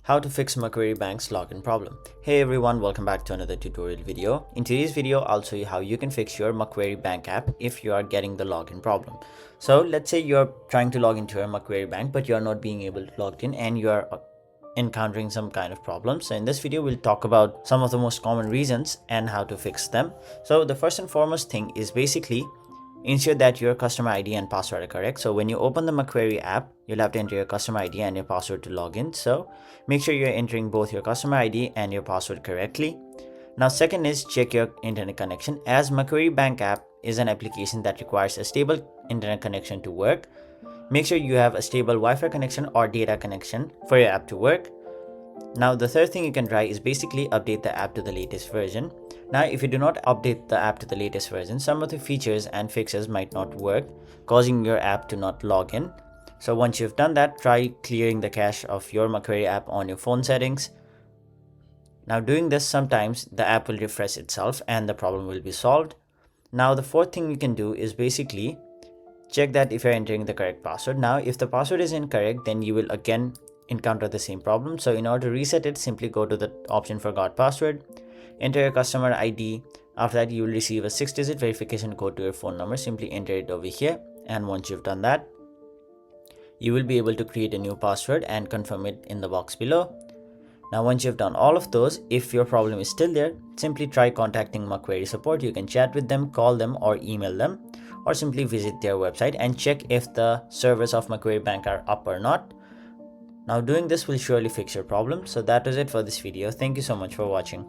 How to fix Macquarie Bank's login problem. Hey everyone, welcome back to another tutorial video. In today's video, I'll show you how you can fix your Macquarie Bank app if you are getting the login problem. So let's say you're trying to log into your Macquarie Bank, but you're not being able to log in and you are encountering some kind of problems. So in this video, we'll talk about some of the most common reasons and how to fix them. So the first and foremost thing is basically ensure that your customer ID and password are correct. So when you open the Macquarie app, you'll have to enter your customer ID and your password to log in. So make sure you're entering both your customer ID and your password correctly. Now, second is check your internet connection, as Macquarie Bank app is an application that requires a stable internet connection to work. Make sure you have a stable Wi-Fi connection or data connection for your app to work. Now, the third thing you can try is basically update the app to the latest version. Now, if you do not update the app to the latest version, some of the features and fixes might not work, causing your app to not log in. So once you've done that, try clearing the cache of your Macquarie app on your phone settings. Now, doing this, sometimes the app will refresh itself and the problem will be solved. Now, the fourth thing you can do is basically check that if you're entering the correct password. Now, if the password is incorrect, then you will again encounter the same problem. So in order to reset it, simply go to the option forgot password, enter your customer ID. After that, you will receive a 6-digit verification code to your phone number. Simply enter it over here, and once you've done that, you will be able to create a new password and confirm it in the box below. Now, once you've done all of those, if your problem is still there, simply try contacting Macquarie support. You can chat with them, call them, or email them, or simply visit their website and check if the servers of Macquarie Bank are up or not. Now, doing this will surely fix your problem. So that was it for this video. Thank you so much for watching.